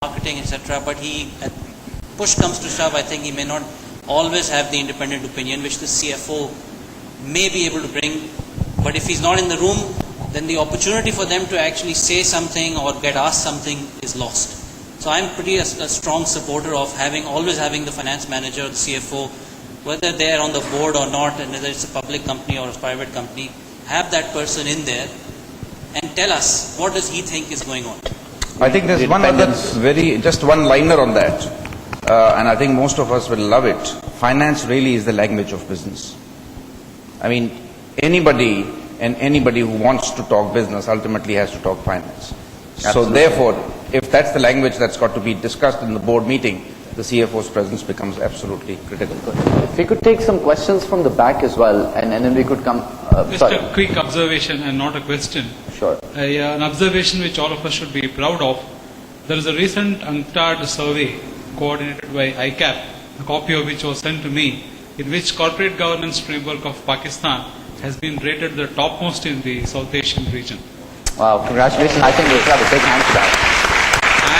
marketing, etc. But push comes to shove, I think he may not always have the independent opinion which the CFO may be able to bring. But if he's not in the room, then the opportunity for them to actually say something or get asked something is lost. So I'm pretty a strong supporter of always having the finance manager, the CFO, whether they're on the board or not, and whether it's a public company or a private company, have that person in there and tell us what does he think is going on. I think there's one other just one liner on that, and I think most of us will love it. Finance really is the language of business. I mean, anybody who wants to talk business ultimately has to talk finance. Absolutely. So therefore, if that's the language that's got to be discussed in the board meeting, the CFO's presence becomes absolutely critical. If we could take some questions from the back as well, and then we could come... Just a quick observation and not a question. Sure. An observation which all of us should be proud of. There is a recent UNCTAD survey coordinated by ICAP, a copy of which was sent to me, in which corporate governance framework of Pakistan has been rated the topmost in the South Asian region. Wow, congratulations. I think we should have a big hand for that.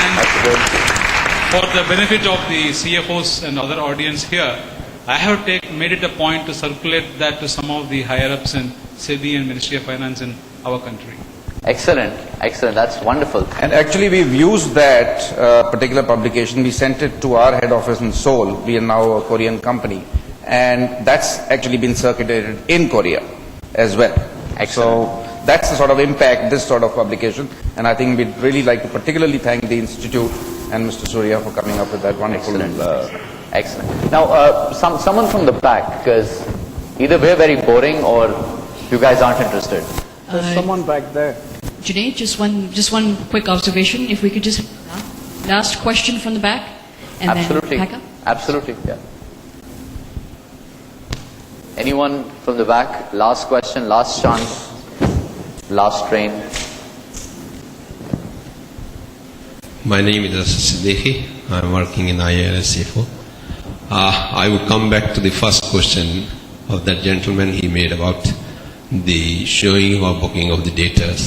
And that's good. For the benefit of the CFOs and other audience here, I have made it a point to circulate that to some of the higher-ups in SEBI and Ministry of Finance in our country. Excellent, excellent. That's wonderful. And actually we've used that particular publication. We sent it to our head office in Seoul. We are now a Korean company. And that's actually been circulated in Korea as well. Excellent. So that's the sort of impact, this sort of publication. And I think we'd really like to particularly thank the Institute and Mr. Surya for coming up with that wonderful... Excellent. Now, someone from the back, because either we're very boring or you guys aren't interested. There's someone back there. Junaid, just one quick observation. If we could just last question from the back, and Absolutely. then pack up. Absolutely. Yeah. Anyone from the back? Last question, last chance, last train. My name is Siddiqui. I'm working in IIS CFO. I would come back to the first question of that gentleman he made about the showing or booking of the data.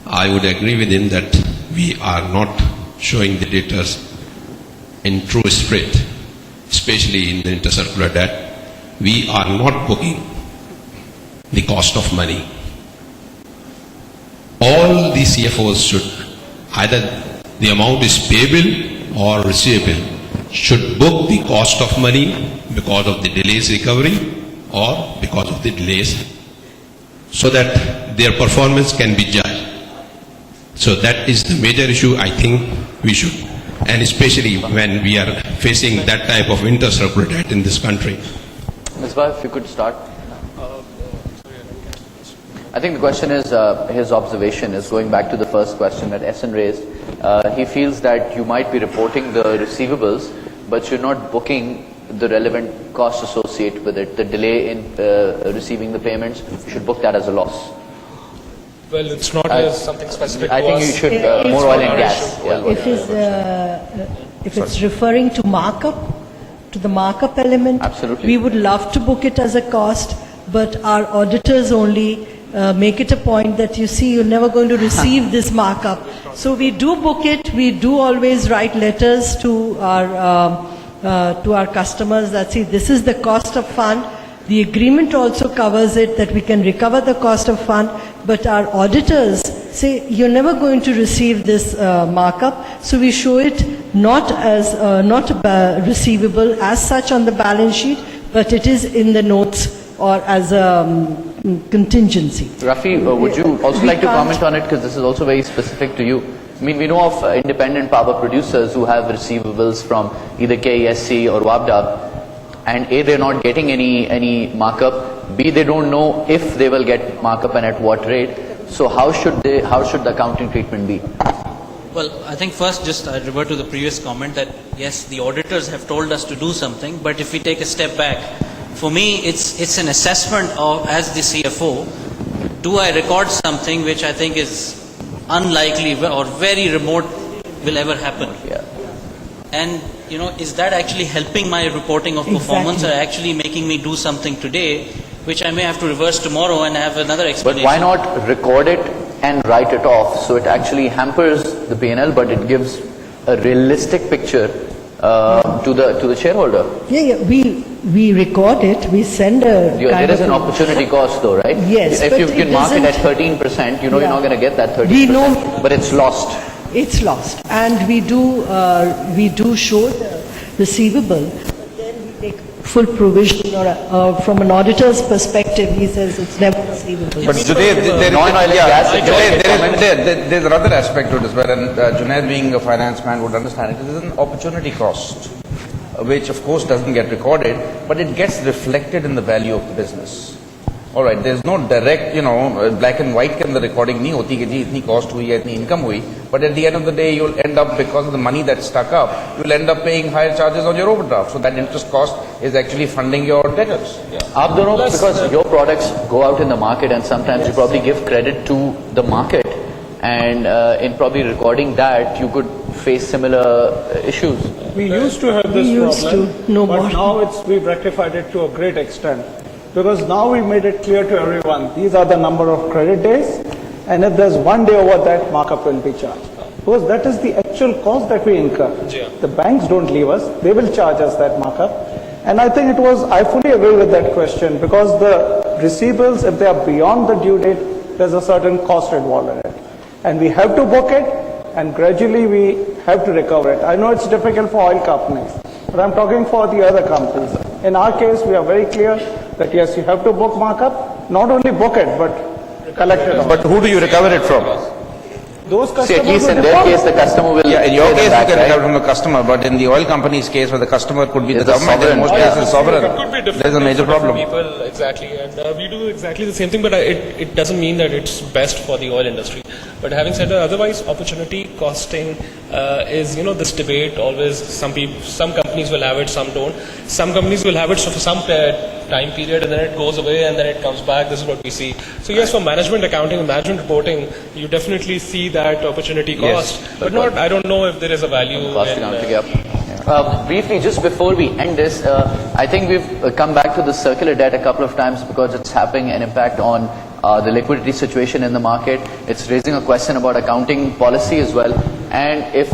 I would agree with him that we are not showing the data in true spirit, especially in the intercircular debt. We are not booking the cost of money. All the CFOs should, either the amount is payable or receivable, should book the cost of money because of the delays recovery or because of the delays, so that their performance can be judged. So that is the major issue I think we should, and especially when we are facing that type of intercircular debt in this country. Ms. Bha, if you could start. I think the question is, his observation is going back to the first question that Essen raised. He feels that you might be reporting the receivables, but you're not booking the relevant costs associated with it. The delay in receiving the payments, you should book that as a loss. Well, it's not as something specific to us. I think you should more oil and gas. If it's referring to markup, to the markup element, absolutely, we would love to book it as a cost, but our auditors only make it a point that you see you're never going to receive this markup. So we do book it. We do always write letters to our customers that see this is the cost of fund. The agreement also covers it that we can recover the cost of fund, but our auditors say you're never going to receive this markup. So we show it not as not receivable as such on the balance sheet, but it is in the notes or as a contingency. Rafi, would you also like to comment on it, because this is also very specific to you? I mean, we know of independent power producers who have receivables from either KESC or WABDA, and A, they're not getting any markup, B, they don't know if they will get markup and at what rate. So how should the accounting treatment be? Well, I think first just I revert to the previous comment that yes, the auditors have told us to do something, but if we take a step back, for me it's an assessment of, as the CFO, do I record something which I think is unlikely or very remote will ever happen? Yeah. And is that actually helping my reporting of performance, or actually making me do something today which I may have to reverse tomorrow and have another explanation? But why not record it and write it off, so it actually hampers the P&L, but it gives a realistic picture to the shareholder. Yeah, we record it, we send a There is an opportunity cost though, right? Yes, If but you can it market at doesn't- 13%, you know Yeah. you're not going to get that 13%. We know- But it's lost. It's lost, and we do show the receivable, but then we take full provision, or from an auditor's perspective, he says it's never receivable. But today, there's another aspect to this, and Junaid, being a finance man, would understand it. It is an opportunity cost, which of course doesn't get recorded, but it gets reflected in the value of the business. All right, there's no direct, black and white के अंदर recording नहीं होती कि जी इतनी cost हुई है, इतनी income हुई, but at the end of the day, you'll end up, because of the money that's stuck up, you'll end up paying higher charges on your overdraft. So that interest cost is actually funding your debtors. आप दोनों, because your products go out in the market and sometimes you probably give credit to the market, and in probably recording that, you could face similar issues. We used to have this We used problem, to, no but more. now we've rectified it to a great extent. Because now we made it clear to everyone, these are the number of credit days, and if there's one day over that, markup will be charged. Because that is the actual cost that we incur. The banks don't leave us, they will charge us that markup. And I think I fully agree with that question, because the receivables, if they are beyond the due date, there's a certain cost involved in it. And we have to book it, and gradually we have to recover it. I know it's difficult for oil companies, but I'm talking for the other companies. In our case, we are very clear that yes, you have to book markup, not only book it, but collect it. But who do you recover it from? Those See, customers at least will in their default. case, the customer will. Yeah, in your pay them case, back, you can right? recover from the customer, but in the oil company's case, where the customer could be the It's the government, in sovereign. most Oh, yeah. cases, sovereign. It could be different There's a major for different problem. people, exactly, and we do exactly the same thing, but it doesn't mean that it's best for the oil industry. But having said that, otherwise, opportunity costing is, this debate always. Some companies will have it, some don't. Some companies will have it for some time period, and then it goes away, and then it comes back. This is what we see. So yes, for management accounting and management reporting, you definitely see that opportunity cost, but not. I don't know if there is a value Cost in. accounting, yeah. Briefly, just before we end this, I think we've come back to the circular debt a couple of times because it's having an impact on the liquidity situation in the market. It's raising a question about accounting policy as well. And if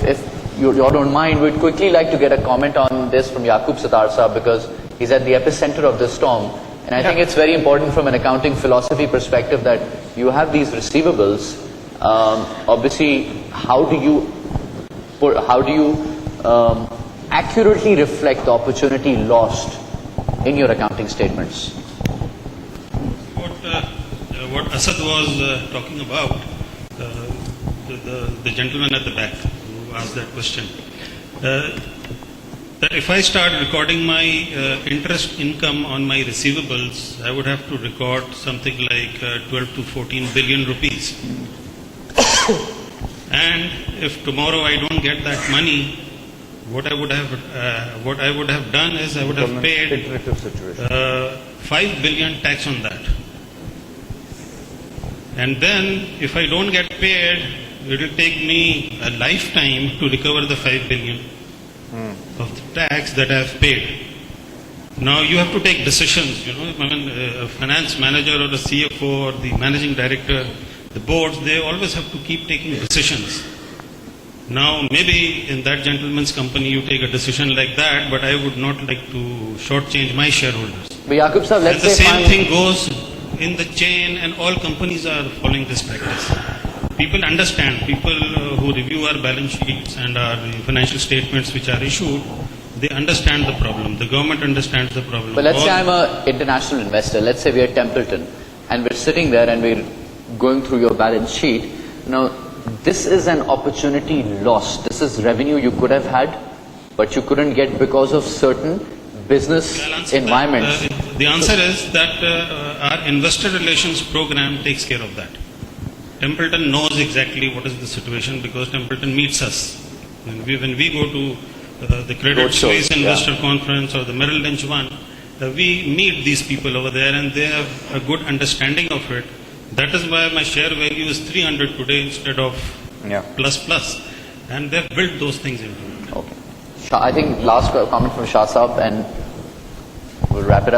you don't mind, we'd quickly like to get a comment on this from Yaqub Sattar Saab, because he's at the epicenter of this storm. And I think it's very important from an accounting philosophy perspective that you have these receivables. Obviously, how do you accurately reflect the opportunity lost in your accounting statements? What Asad was talking about, the gentleman at the back who asked that question, that if I start recording my interest income on my receivables, I would have to record something like 12 to 14 billion rupees. And if tomorrow I don't get that money, what I would have done is I would have paid 5 billion tax on that. And then if I don't get paid, it will take me a lifetime to recover the 5 billion of the tax that I have paid. Now you have to take decisions, a finance manager or a CFO or the managing director, the boards, they always have to keep taking decisions. Now maybe in that gentleman's company you take a decision like that, but I would not like to shortchange my shareholders. But Yaqub sir, let's And the say same thing goes in the chain, and all companies are following this practice. People understand, people who review our balance sheets and our financial statements which are issued, they understand the problem. The government understands the problem. But let's say I'm an international investor. Let's say we are Templeton and we're sitting there and we're going through your balance sheet. Now, this is an opportunity lost. This is revenue you could have had, but you couldn't get because of certain business environments. The answer is that our investor relations program takes care of that. Templeton knows exactly what is the situation because Templeton meets us. When we go to the Credit Suisse Investor Conference or the Merrill Lynch one, we meet these people over there and they have a good understanding of it. That is why my share value is 300 today instead of plus. And they've built those things into it. Okay. I think last comment from Shah Saab and we'll wrap it up.